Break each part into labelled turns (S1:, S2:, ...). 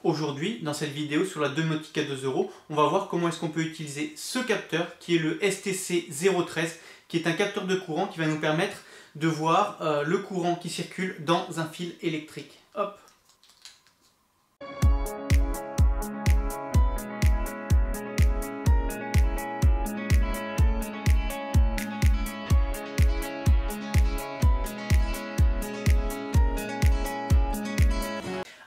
S1: Aujourd'hui, dans cette vidéo sur la domotique à 2 €, on va voir comment est-ce qu'on peut utiliser ce capteur qui est le STC013, qui est un capteur de courant qui va nous permettre de voir le courant qui circule dans un fil électrique. Hop.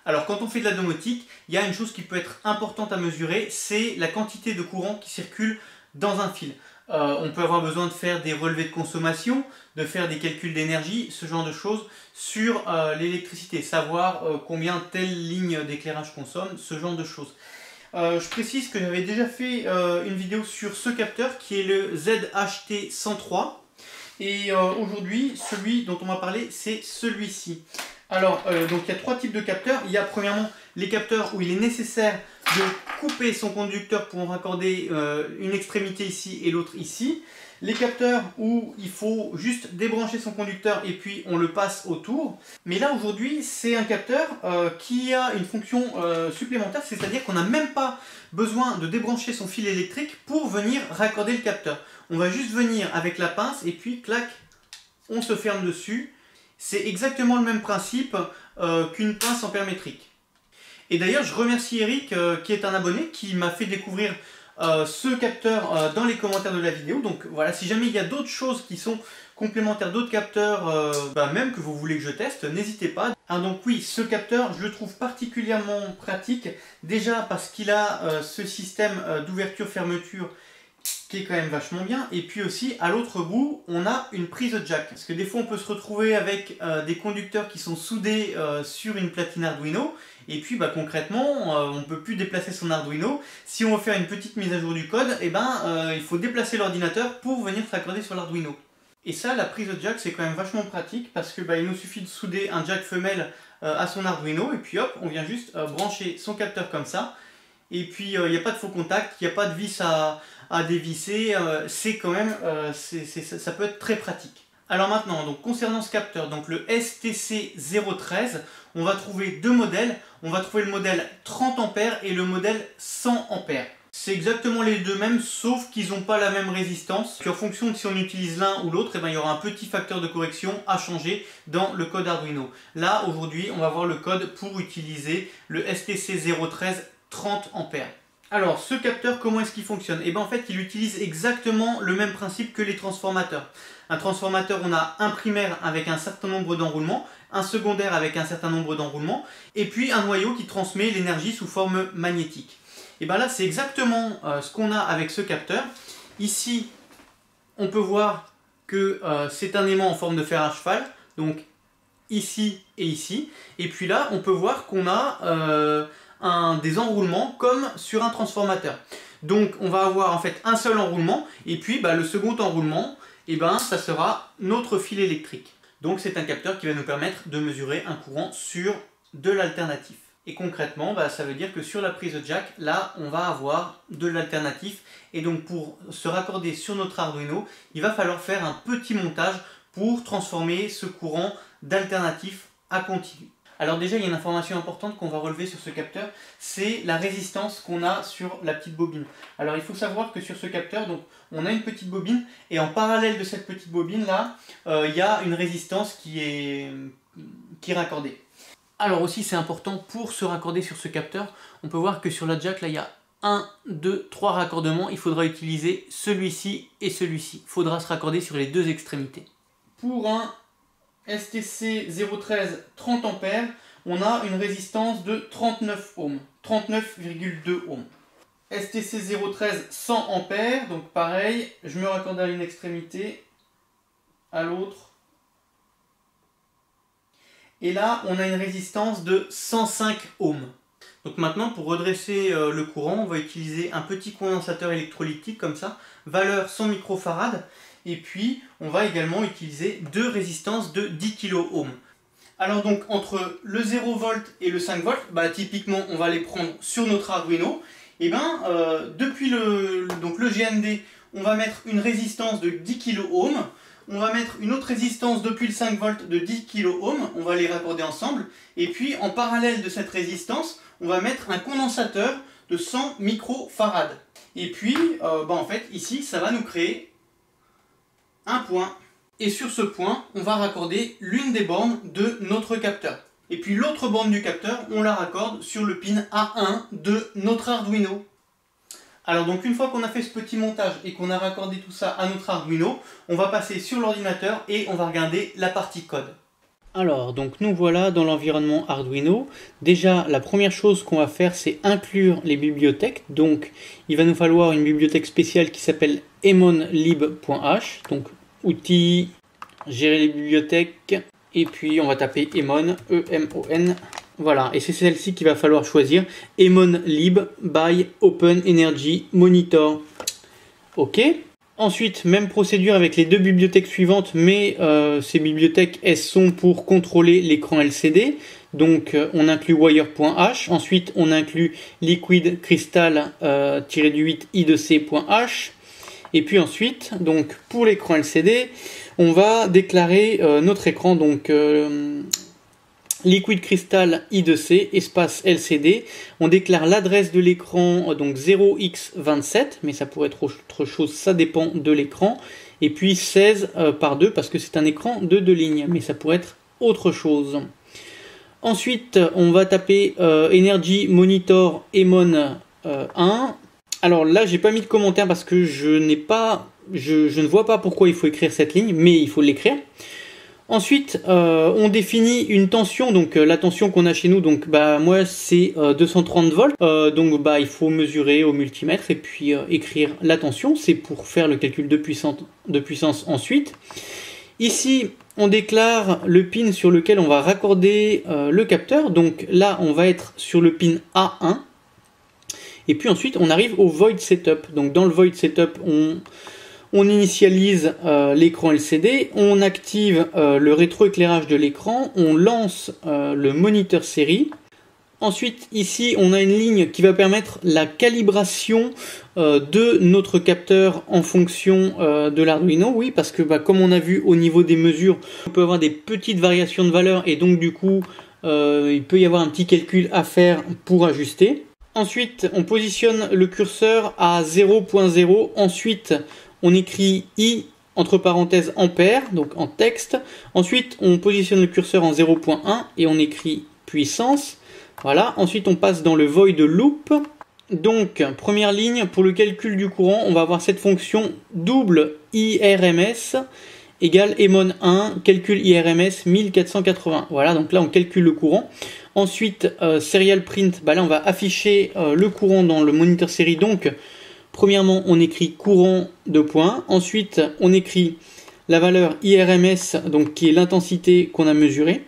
S1: Alors quand on fait de la domotique, il y a une chose qui peut être importante à mesurer, c'est la quantité de courant qui circule dans un fil. On peut avoir besoin de faire des relevés de consommation, de faire des calculs d'énergie, ce genre de choses sur l'électricité, savoir combien telle ligne d'éclairage consomme, ce genre de choses. Je précise que j'avais déjà fait une vidéo sur ce capteur qui est le ZHT103 et aujourd'hui celui dont on va parler c'est celui-ci. Alors, donc il y a trois types de capteurs. Il y a premièrement les capteurs où il est nécessaire de couper son conducteur pour en raccorder une extrémité ici et l'autre ici. Les capteurs où il faut juste débrancher son conducteur et puis on le passe autour. Mais là aujourd'hui c'est un capteur qui a une fonction supplémentaire, c'est-à-dire qu'on n'a même pas besoin de débrancher son fil électrique pour venir raccorder le capteur. On va juste venir avec la pince et puis clac, on se ferme dessus. C'est exactement le même principe qu'une pince ampère-métrique. Et d'ailleurs, je remercie Eric, qui est un abonné, qui m'a fait découvrir ce capteur dans les commentaires de la vidéo. Donc voilà, si jamais il y a d'autres choses qui sont complémentaires, d'autres capteurs, même que vous voulez que je teste, n'hésitez pas. Ah, donc oui, ce capteur, je le trouve particulièrement pratique, déjà parce qu'il a ce système d'ouverture-fermeture qui est quand même vachement bien, et puis aussi à l'autre bout on a une prise jack, parce que des fois on peut se retrouver avec des conducteurs qui sont soudés sur une platine Arduino, et puis concrètement on ne peut plus déplacer son Arduino. Si on veut faire une petite mise à jour du code, il faut déplacer l'ordinateur pour venir s'accorder sur l'Arduino. Et ça, la prise jack c'est quand même vachement pratique, parce que il nous suffit de souder un jack femelle à son Arduino, et puis hop, on vient juste brancher son capteur comme ça, et puis il n'y a pas de faux contact, il n'y a pas de vis à dévisser, c'est quand même, ça peut être très pratique. Alors maintenant, donc, concernant ce capteur, donc le STC013, on va trouver deux modèles. On va trouver le modèle 30 A et le modèle 100 A. C'est exactement les deux mêmes, sauf qu'ils n'ont pas la même résistance. En fonction de si on utilise l'un ou l'autre, il y aura un petit facteur de correction à changer dans le code Arduino. Là, aujourd'hui, on va voir le code pour utiliser le STC013 30 A. Alors, ce capteur, comment est-ce qu'il fonctionne? En fait, il utilise exactement le même principe que les transformateurs. Un transformateur, on a un primaire avec un certain nombre d'enroulements, un secondaire avec un certain nombre d'enroulements, et puis un noyau qui transmet l'énergie sous forme magnétique. Et bien là, c'est exactement ce qu'on a avec ce capteur. Ici, on peut voir que c'est un aimant en forme de fer à cheval, donc ici et ici. Et puis là, on peut voir qu'on a des enroulements comme sur un transformateur. Donc on va avoir en fait un seul enroulement, et puis le second enroulement, ça sera notre fil électrique. Donc c'est un capteur qui va nous permettre de mesurer un courant sur de l'alternatif. Et concrètement, ça veut dire que sur la prise jack, là on va avoir de l'alternatif, et donc pour se raccorder sur notre Arduino, il va falloir faire un petit montage pour transformer ce courant d'alternatif à continu. Alors déjà, il y a une information importante qu'on va relever sur ce capteur, c'est la résistance qu'on a sur la petite bobine. Alors il faut savoir que sur ce capteur, donc, on a une petite bobine, et en parallèle de cette petite bobine là, il y a une résistance qui est raccordée. Alors aussi, c'est important pour se raccorder sur ce capteur, on peut voir que sur la jack là, il y a 1, 2, 3 raccordements, il faudra utiliser celui-ci et celui-ci. Il faudra se raccorder sur les deux extrémités. Pour un STC013 30 A, on a une résistance de 39 ohms, 39,2 ohms. STC013 100 A, donc pareil, je me raccorde à une extrémité, à l'autre. Et là, on a une résistance de 105 ohms. Donc maintenant, pour redresser le courant, on va utiliser un petit condensateur électrolytique comme ça, valeur 100 microfarads. Et puis, on va également utiliser deux résistances de 10 kΩ. Alors donc, entre le 0 V et le 5 V, typiquement, on va les prendre sur notre Arduino. Et depuis le GND, on va mettre une résistance de 10 kΩ. on va mettre une autre résistance depuis le 5 volts de 10 kΩ, on va les raccorder ensemble, et puis en parallèle de cette résistance, on va mettre un condensateur de 100 microfarads. Et puis, en fait, ici, ça va nous créer un point. Et sur ce point, on va raccorder l'une des bornes de notre capteur. Et puis l'autre borne du capteur, on la raccorde sur le pin A1 de notre Arduino. Alors donc une fois qu'on a fait ce petit montage et qu'on a raccordé tout ça à notre Arduino, on va passer sur l'ordinateur et on va regarder la partie code. Alors donc nous voilà dans l'environnement Arduino. Déjà la première chose qu'on va faire, c'est inclure les bibliothèques. Donc il va nous falloir une bibliothèque spéciale qui s'appelle emonlib.h. Donc outils, gérer les bibliothèques, et puis on va taper Emon, E-M-O-N. Voilà, et c'est celle-ci qu'il va falloir choisir, emonlib by Open Energy Monitor. Ok. Ensuite, même procédure avec les deux bibliothèques suivantes, mais ces bibliothèques, elles sont pour contrôler l'écran LCD. Donc on inclut wire.h, ensuite on inclut liquid crystal-8 i2c.h. Et puis ensuite, donc pour l'écran LCD, on va déclarer notre écran, donc Liquid Crystal I2C, espace LCD. On déclare l'adresse de l'écran, donc 0x27, mais ça pourrait être autre chose, ça dépend de l'écran. Et puis 16 par 2, parce que c'est un écran de 2 lignes, mais ça pourrait être autre chose. Ensuite, on va taper Energy Monitor Emon 1. Alors là, j'ai pas mis de commentaire parce que je ne vois pas pourquoi il faut écrire cette ligne, mais il faut l'écrire. Ensuite, on définit une tension, donc la tension qu'on a chez nous, donc moi c'est 230 volts, donc il faut mesurer au multimètre et puis écrire la tension, c'est pour faire le calcul de puissance ensuite. Ici, on déclare le pin sur lequel on va raccorder le capteur, donc là on va être sur le pin A1, et puis ensuite on arrive au void setup, donc dans le void setup on initialise l'écran LCD, on active le rétroéclairage de l'écran, on lance le moniteur série. Ensuite, ici, on a une ligne qui va permettre la calibration de notre capteur en fonction de l'Arduino. Oui, parce que comme on a vu au niveau des mesures, on peut avoir des petites variations de valeur et donc du coup, il peut y avoir un petit calcul à faire pour ajuster. Ensuite, on positionne le curseur à 0.0. Ensuite, on écrit I entre parenthèses ampère, donc en texte. Ensuite, on positionne le curseur en 0.1 et on écrit puissance. Voilà. Ensuite, on passe dans le void loop. Donc, première ligne, pour le calcul du courant, on va avoir cette fonction double IRMS égale Emon 1, calcul IRMS 1480. Voilà, donc là, on calcule le courant. Ensuite, serial print, là, on va afficher le courant dans le moniteur série. Donc, premièrement, on écrit courant 2 points. Ensuite, on écrit la valeur IRMS, donc qui est l'intensité qu'on a mesurée.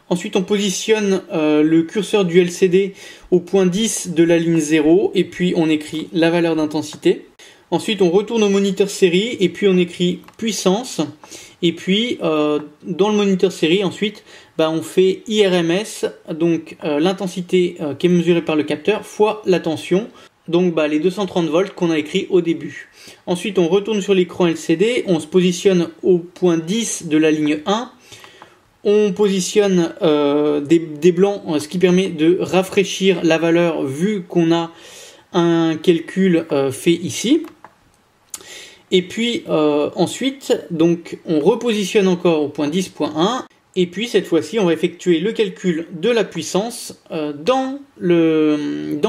S1: Ensuite, on positionne le curseur du LCD au point 10 de la ligne 0 et puis on écrit la valeur d'intensité. Ensuite, on retourne au moniteur série et puis on écrit puissance. Et puis, dans le moniteur série, ensuite, on fait IRMS, donc l'intensité qui est mesurée par le capteur, fois la tension. Donc les 230 volts qu'on a écrit au début. Ensuite, on retourne sur l'écran LCD, on se positionne au point 10 de la ligne 1. On positionne des blancs, ce qui permet de rafraîchir la valeur vu qu'on a un calcul fait ici. Et puis ensuite, donc, on repositionne encore au point 10.1. Et puis cette fois-ci, on va effectuer le calcul de la puissance dans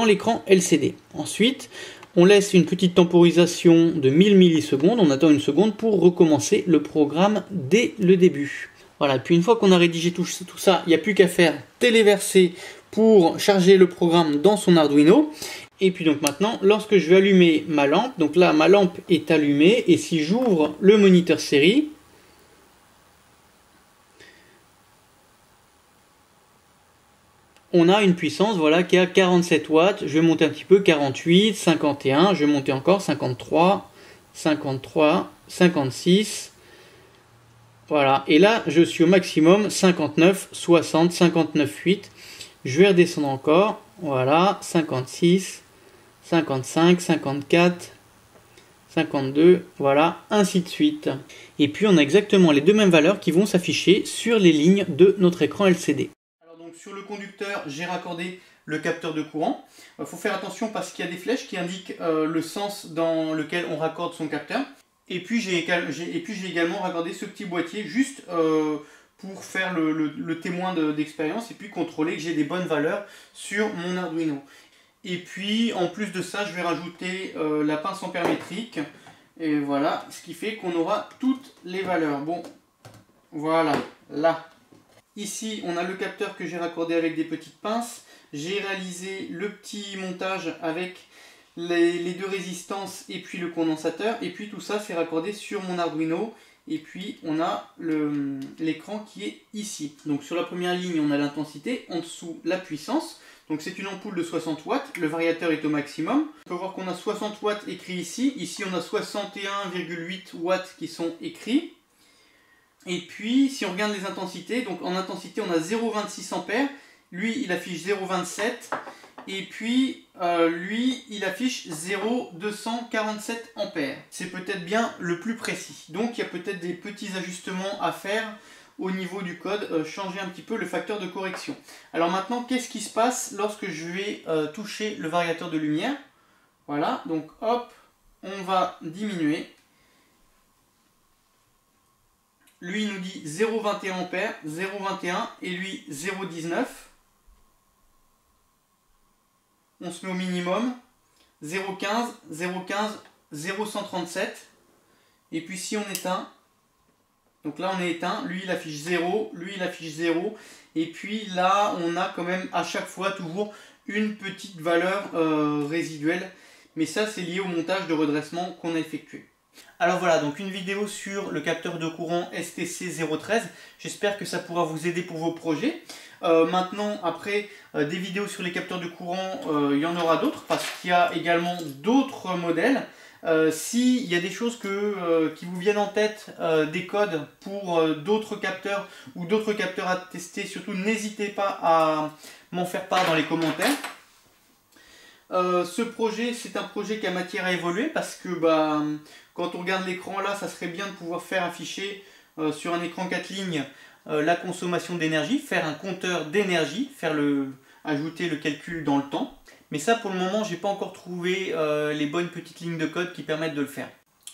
S1: l'écran LCD. Ensuite, on laisse une petite temporisation de 1000 millisecondes. On attend une seconde pour recommencer le programme dès le début. Voilà, puis une fois qu'on a rédigé tout ça, il n'y a plus qu'à faire téléverser pour charger le programme dans son Arduino. Et puis donc maintenant, lorsque je vais allumer ma lampe, donc là ma lampe est allumée, et si j'ouvre le moniteur série, on a une puissance qui est à 47 watts. Je vais monter un petit peu, 48, 51, je vais monter encore, 53, 53, 56. Voilà, et là je suis au maximum, 59, 60, 59,8. Je vais redescendre encore, voilà, 56, 55, 54, 52, voilà, ainsi de suite. Et puis on a exactement les deux mêmes valeurs qui vont s'afficher sur les lignes de notre écran LCD. Alors donc sur le conducteur, j'ai raccordé le capteur de courant. Il faut faire attention parce qu'il y a des flèches qui indiquent le sens dans lequel on raccorde son capteur. Et puis j'ai également raccordé ce petit boîtier juste pour faire le témoin d'expérience et puis contrôler que j'ai des bonnes valeurs sur mon Arduino. Et puis en plus de ça, je vais rajouter la pince ampère métrique. Et voilà, ce qui fait qu'on aura toutes les valeurs. Bon, voilà, là. Ici, on a le capteur que j'ai raccordé avec des petites pinces. J'ai réalisé le petit montage avec les deux résistances et puis le condensateur. Et puis tout ça, c'est raccordé sur mon Arduino. Et puis on a l'écran qui est ici. Donc sur la première ligne, on a l'intensité, en dessous la puissance. Donc c'est une ampoule de 60 watts, le variateur est au maximum. On peut voir qu'on a 60 watts écrits ici. Ici on a 61,8 watts qui sont écrits. Et puis si on regarde les intensités, donc en intensité on a 0,26 ampères. Lui il affiche 0,27. Et puis lui il affiche 0,247 ampères. C'est peut-être bien le plus précis. Donc il y a peut-être des petits ajustements à faire au niveau du code, changer un petit peu le facteur de correction. Alors maintenant, qu'est-ce qui se passe lorsque je vais toucher le variateur de lumière? Voilà, donc hop, on va diminuer. Lui il nous dit 0,21 ampères, 0,21 et lui 0,19. On se met au minimum, 0,15, 0,15, 0,137. Et puis si on éteint, donc là on est éteint, lui il affiche 0, lui il affiche 0. Et puis là on a quand même à chaque fois toujours une petite valeur résiduelle. Mais ça c'est lié au montage de redressement qu'on a effectué. Alors voilà, donc une vidéo sur le capteur de courant STC013. J'espère que ça pourra vous aider pour vos projets. Maintenant, après des vidéos sur les capteurs de courant, il y en aura d'autres parce qu'il y a également d'autres modèles. S'il y a des choses qui vous viennent en tête, des codes pour d'autres capteurs ou d'autres capteurs à tester, surtout n'hésitez pas à m'en faire part dans les commentaires. Ce projet, c'est un projet qui a matière à évoluer parce que quand on regarde l'écran là, ça serait bien de pouvoir faire afficher sur un écran 4 lignes la consommation d'énergie, faire un compteur d'énergie, ajouter le calcul dans le temps. Mais ça, pour le moment, j'ai pas encore trouvé les bonnes petites lignes de code qui permettent de le faire.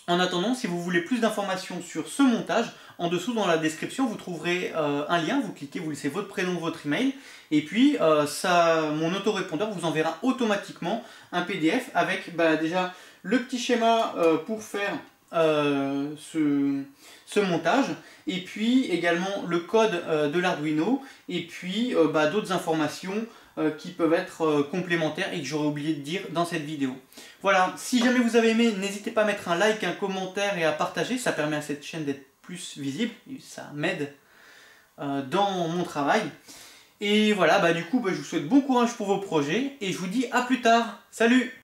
S1: En attendant, si vous voulez plus d'informations sur ce montage, en dessous dans la description, vous trouverez un lien. Vous cliquez, vous laissez votre prénom, votre email. Et puis, mon autorépondeur vous enverra automatiquement un PDF avec déjà le petit schéma pour faire ce montage. Et puis également le code de l'Arduino. Et puis d'autres informations qui peuvent être complémentaires et que j'aurais oublié de dire dans cette vidéo. Voilà, si jamais vous avez aimé, n'hésitez pas à mettre un like, un commentaire et à partager, ça permet à cette chaîne d'être plus visible, et ça m'aide dans mon travail. Et voilà, du coup, je vous souhaite bon courage pour vos projets et je vous dis à plus tard. Salut!